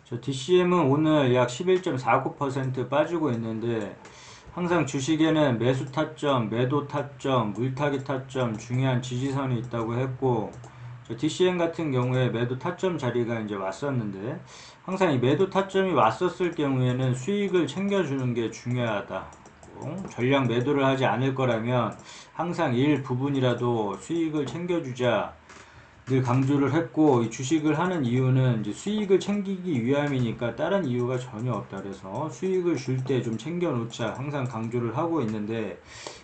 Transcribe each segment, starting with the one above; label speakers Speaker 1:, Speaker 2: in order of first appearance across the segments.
Speaker 1: 저 DCM은 오늘 약 11.49% 빠지고 있는데 항상 주식에는 매수 타점, 매도 타점, 물타기 타점, 중요한 지지선이 있다고 했고 저 DCM 같은 경우에 매도 타점 자리가 이제 왔었는데 항상 이 매도 타점이 왔었을 경우에는 수익을 챙겨주는 게 중요하다. 전량 매도를 하지 않을 거라면 항상 일부분이라도 수익을 챙겨주자. 늘 강조를 했고 이 주식을 하는 이유는 이제 수익을 챙기기 위함이니까 다른 이유가 전혀 없다. 그래서 수익을 줄 때 좀 챙겨 놓자 항상 강조를 하고 있는데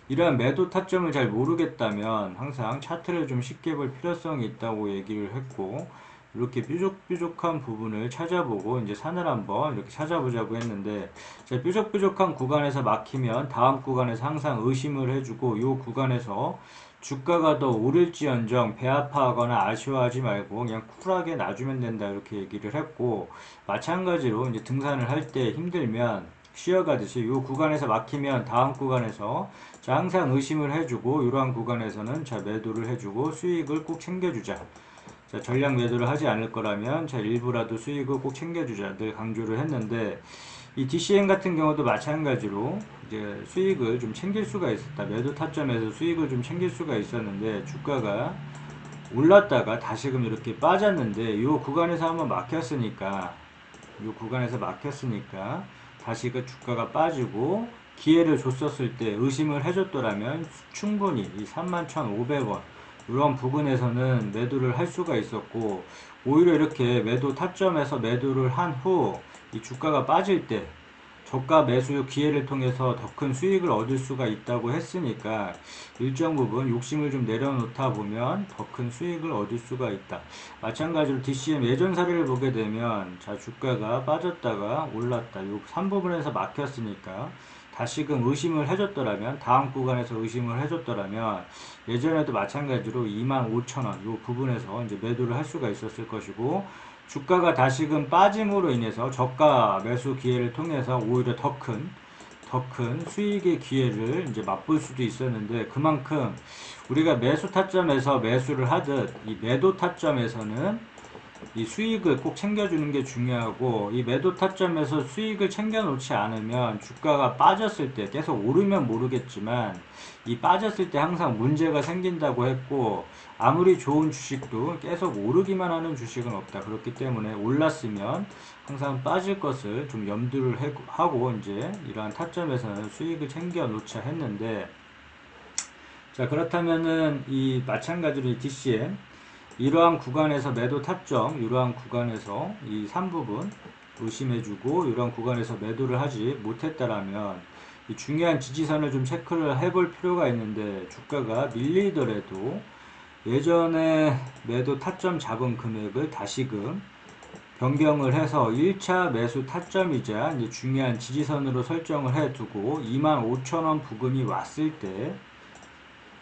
Speaker 1: 이러한 매도 타점을 잘 모르겠다면 항상 차트를 좀 쉽게 볼 필요성이 있다고 얘기를 했고 이렇게 뾰족뾰족한 부분을 찾아보고 이제 산을 한번 이렇게 찾아보자고 했는데 뾰족뾰족한 구간에서 막히면 다음 구간에서 항상 의심을 해주고 이 구간에서 주가가 더 오를지언정 배 아파하거나 아쉬워하지 말고 그냥 쿨하게 놔주면 된다 이렇게 얘기를 했고 마찬가지로 이제 등산을 할 때 힘들면 쉬어가듯이 이 구간에서 막히면 다음 구간에서 자 항상 의심을 해주고 이러한 구간에서는 자 매도를 해주고 수익을 꼭 챙겨주자. 자 전량 매도를 하지 않을 거라면 자 일부라도 수익을 꼭 챙겨주자 늘 강조를 했는데 이 DCM 같은 경우도 마찬가지로 이제 수익을 좀 챙길 수가 있었다. 매도 타점에서 수익을 좀 챙길 수가 있었는데 주가가 올랐다가 다시금 이렇게 빠졌는데 이 구간에서 한번 막혔으니까 이 구간에서 막혔으니까 다시 그 주가가 빠지고 기회를 줬었을 때 의심을 해줬더라면 충분히 이 31,500원 이런 부분에서는 매도를 할 수가 있었고 오히려 이렇게 매도 타점에서 매도를 한 후 이 주가가 빠질 때 저가 매수 기회를 통해서 더 큰 수익을 얻을 수가 있다고 했으니까 일정 부분 욕심을 좀 내려놓다 보면 더 큰 수익을 얻을 수가 있다. 마찬가지로 DCM 예전 사례를 보게 되면 자 주가가 빠졌다가 올랐다. 요 3부분에서 막혔으니까 다시금 의심을 해줬더라면 다음 구간에서 의심을 해줬더라면 예전에도 마찬가지로 25,000원 요 부분에서 이제 매도를 할 수가 있었을 것이고 주가가 다시금 빠짐으로 인해서 저가 매수 기회를 통해서 오히려 더 큰 수익의 기회를 이제 맛볼 수도 있었는데 그만큼 우리가 매수 타점에서 매수를 하듯 이 매도 타점에서는 이 수익을 꼭 챙겨주는 게 중요하고 이 매도 타점에서 수익을 챙겨 놓지 않으면 주가가 빠졌을 때 계속 오르면 모르겠지만 이 빠졌을 때 항상 문제가 생긴다고 했고 아무리 좋은 주식도 계속 오르기만 하는 주식은 없다. 그렇기 때문에 올랐으면 항상 빠질 것을 좀 염두를 하고 이제 이러한 타점에서는 수익을 챙겨 놓자 했는데 자 그렇다면은 이 마찬가지로 이 DCM 이러한 구간에서 매도 타점, 이러한 구간에서 이 3부분 의심해주고 이러한 구간에서 매도를 하지 못했다라면 이 중요한 지지선을 좀 체크를 해볼 필요가 있는데 주가가 밀리더라도 예전에 매도 타점 잡은 금액을 다시금 변경을 해서 1차 매수 타점이자 이제 중요한 지지선으로 설정을 해두고 25,000원 부근이 왔을 때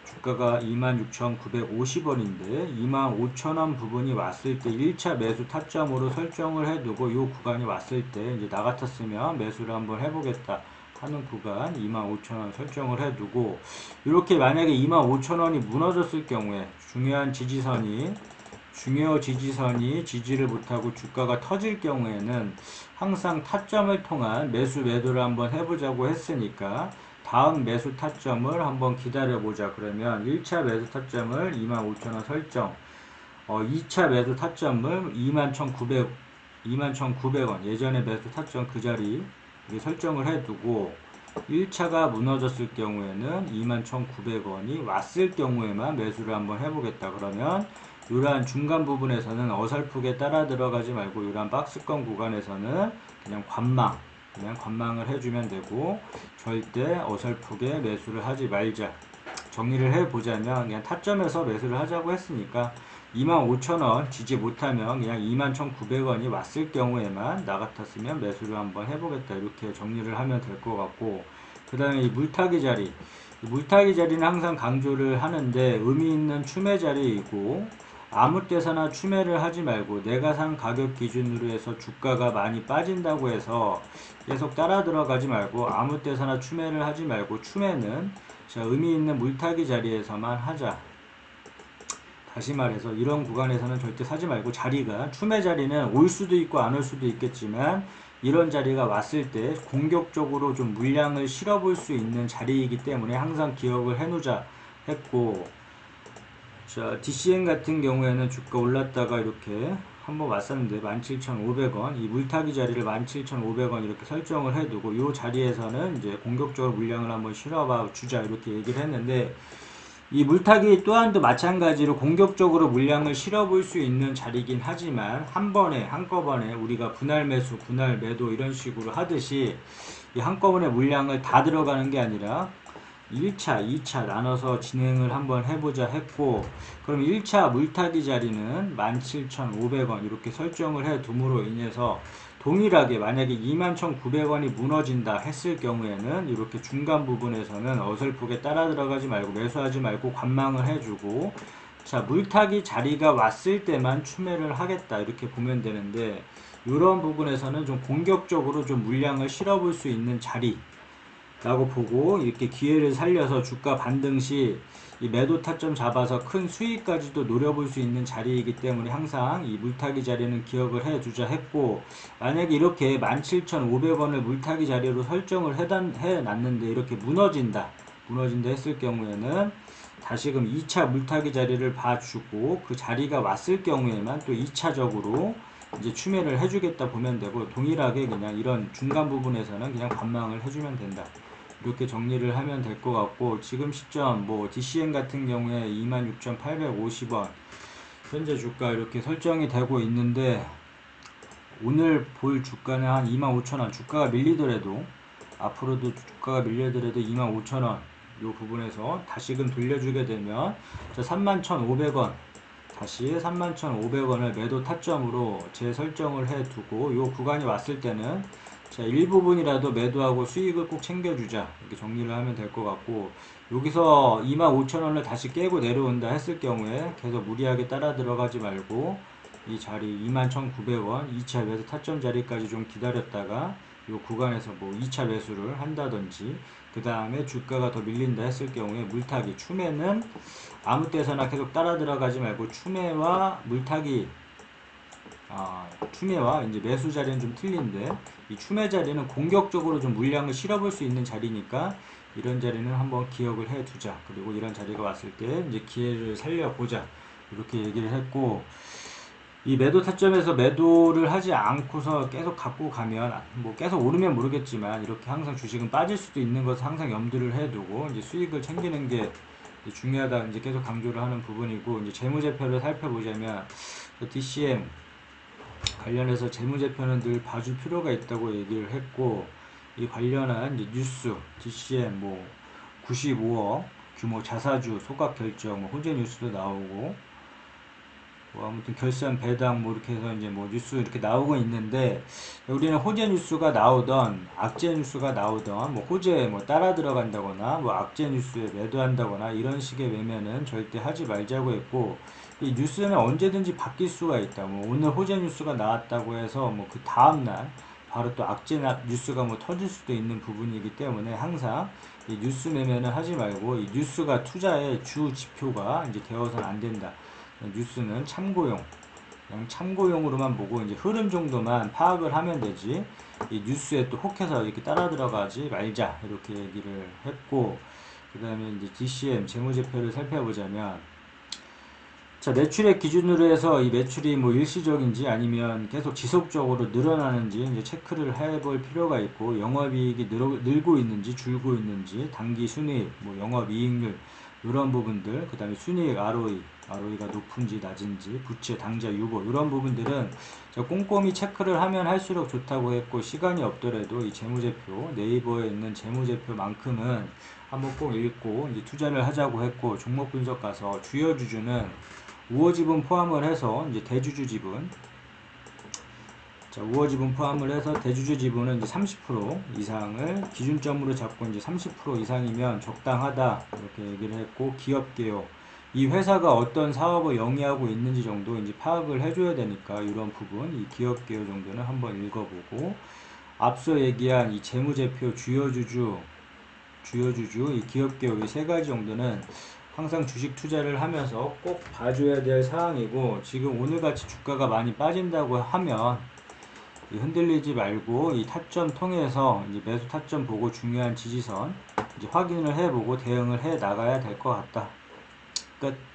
Speaker 1: 주가가 26,950원인데 25,000원 부분이 왔을 때 1차 매수 타점으로 설정을 해두고 이 구간이 왔을 때 이제 나 같았으면 매수를 한번 해보겠다 하는 구간 25,000원 설정을 해두고 이렇게 만약에 25,000원이 무너졌을 경우에 중요 지지선이 지지를 못하고 주가가 터질 경우에는 항상 타점을 통한 매수 매도를 한번 해보자고 했으니까 다음 매수 타점을 한번 기다려보자. 그러면 1차 매수 타점을 25,000원 설정, 2차 매수 타점을 21,900원, 예전에 매수 타점 그 자리 설정을 해두고 1차가 무너졌을 경우에는 21,900원이 왔을 경우에만 매수를 한번 해보겠다. 그러면 이러한 중간 부분에서는 어설프게 따라 들어가지 말고 이러한 박스권 구간에서는 그냥 관망을 해주면 되고 절대 어설프게 매수를 하지 말자. 정리를 해보자면 그냥 타점에서 매수를 하자고 했으니까 25,000원 지지 못하면 그냥 21,900원이 왔을 경우에만 나 같았으면 매수를 한번 해보겠다 이렇게 정리를 하면 될 것 같고 그 다음에 이 물타기 자리 물타기 자리는 항상 강조를 하는데 의미 있는 추매 자리이고 아무 때서나 추매를 하지 말고 내가 산 가격 기준으로 해서 주가가 많이 빠진다고 해서 계속 따라 들어가지 말고 아무 때서나 추매를 하지 말고 추매는 자 의미 있는 물타기 자리에서만 하자. 다시 말해서 이런 구간에서는 절대 사지 말고, 자리가 추매 자리는 올 수도 있고 안 올 수도 있겠지만 이런 자리가 왔을 때 공격적으로 좀 물량을 실어볼 수 있는 자리이기 때문에 항상 기억을 해놓자 했고, 자, DCM 같은 경우에는 주가 올랐다가 이렇게 한번 왔었는데 17,500원, 이 물타기 자리를 17,500원 이렇게 설정을 해두고 이 자리에서는 이제 공격적으로 물량을 한번 실어봐 주자 이렇게 얘기를 했는데, 이 물타기 또한도 마찬가지로 공격적으로 물량을 실어볼 수 있는 자리긴 하지만 한꺼번에 우리가 분할 매수, 분할 매도 이런 식으로 하듯이 이 한꺼번에 물량을 다 들어가는 게 아니라 1차, 2차 나눠서 진행을 한번 해보자 했고, 그럼 1차 물타기 자리는 17,500원 이렇게 설정을 해 둠으로 인해서 동일하게 만약에 21,900원이 무너진다 했을 경우에는 이렇게 중간 부분에서는 어설프게 따라 들어가지 말고 매수하지 말고 관망을 해주고, 자, 물타기 자리가 왔을 때만 추매를 하겠다 이렇게 보면 되는데, 이런 부분에서는 좀 공격적으로 좀 물량을 실어볼 수 있는 자리 라고 보고 이렇게 기회를 살려서 주가 반등 시 이 매도 타점 잡아서 큰 수익까지도 노려볼 수 있는 자리이기 때문에 항상 이 물타기 자리는 기억을 해두자 했고, 만약에 이렇게 17,500원을 물타기 자리로 설정을 해놨는데 이렇게 무너진다 했을 경우에는 다시금 2차 물타기 자리를 봐주고 그 자리가 왔을 경우에만 또 2차적으로 이제 추매를 해주겠다 보면 되고, 동일하게 그냥 이런 중간 부분에서는 그냥 관망을 해주면 된다 이렇게 정리를 하면 될 것 같고, 지금 시점 뭐 DCM 같은 경우에 26,850원 현재 주가 이렇게 설정이 되고 있는데, 오늘 볼 주가는 한 25,000원, 주가가 밀리더라도 앞으로도 주가가 밀리더라도 25,000원 요 부분에서 다시금 돌려주게 되면 31,500원 다시 31,500원을 매도 타점으로 재설정을 해두고 요 구간이 왔을 때는 자, 일부분이라도 매도하고 수익을 꼭 챙겨주자 이렇게 정리를 하면 될 것 같고, 여기서 25,000원을 다시 깨고 내려온다 했을 경우에 계속 무리하게 따라 들어가지 말고 이 자리 21,900원 2차 매수 타점 자리까지 좀 기다렸다가 이 구간에서 뭐 2차 매수를 한다든지, 그 다음에 주가가 더 밀린다 했을 경우에 물타기 추매는 아무 때서나 계속 따라 들어가지 말고 추매와 물타기 추매와 이제 매수 자리는 좀 틀린데, 이 추매 자리는 공격적으로 좀 물량을 실어볼 수 있는 자리니까 이런 자리는 한번 기억을 해 두자. 그리고 이런 자리가 왔을 때 이제 기회를 살려보자 이렇게 얘기를 했고, 이 매도 타점에서 매도를 하지 않고서 계속 갖고 가면 뭐 계속 오르면 모르겠지만 이렇게 항상 주식은 빠질 수도 있는 것을 항상 염두를 해두고 이제 수익을 챙기는 게 중요하다 이제 계속 강조를 하는 부분이고, 이제 재무제표를 살펴보자면 DCM 관련해서 재무제표는 늘 봐줄 필요가 있다고 얘기를 했고, 이 관련한 이제 뉴스 DCM 뭐 95억 규모 자사주 소각 결정 뭐 호재 뉴스도 나오고, 뭐 아무튼 결산 배당 뭐 이렇게 해서 이제 뭐 뉴스 이렇게 나오고 있는데, 우리는 호재 뉴스가 나오던 악재 뉴스가 나오던 뭐 호재 뭐 따라 들어간다거나 뭐 악재 뉴스에 매도한다거나 이런 식의 매매는 절대 하지 말자고 했고, 이 뉴스는 언제든지 바뀔 수가 있다. 뭐 오늘 호재 뉴스가 나왔다고 해서 뭐 그 다음날 바로 또 악재 뉴스가 뭐 터질 수도 있는 부분이기 때문에 항상 이 뉴스 매매는 하지 말고, 이 뉴스가 투자의 주 지표가 이제 되어서는 안 된다. 뉴스는 참고용, 그냥 참고용으로만 보고 이제 흐름 정도만 파악을 하면 되지, 이 뉴스에 또 혹해서 이렇게 따라 들어가지 말자 이렇게 얘기를 했고, 그 다음에 이제 DCM 재무제표를 살펴보자면, 자, 매출액 기준으로 해서 이 매출이 뭐 일시적인지 아니면 계속 지속적으로 늘어나는지 이제 체크를 해볼 필요가 있고, 영업이익이 늘고 있는지 줄고 있는지, 단기 순이익, 뭐 영업이익률 이런 부분들, 그 다음에 순이익 ROE가 높은지 낮은지, 부채 당좌 유보 이런 부분들은 꼼꼼히 체크를 하면 할수록 좋다고 했고, 시간이 없더라도 이 재무제표 네이버에 있는 재무제표만큼은 한번 꼭 읽고 이제 투자를 하자고 했고, 종목 분석 가서 주요 주주는 우호 지분 포함을 해서 이제 대주주 지분, 자, 우호 지분 포함을 해서 대주주 지분은 이제 30% 이상을 기준점으로 잡고 이제 30% 이상이면 적당하다 이렇게 얘기를 했고, 기업 개요, 이 회사가 어떤 사업을 영위하고 있는지 정도 이제 파악을 해줘야 되니까 이런 부분, 이 기업 개요 정도는 한번 읽어보고, 앞서 얘기한 이 재무제표 주요 주주 이 기업 개요 이 세 가지 정도는 항상 주식 투자를 하면서 꼭 봐줘야 될 사항이고, 지금 오늘같이 주가가 많이 빠진다고 하면 흔들리지 말고 이 타점 통해서 이제 매수 타점 보고 중요한 지지선 이제 확인을 해보고 대응을 해 나가야 될 것 같다. 끝.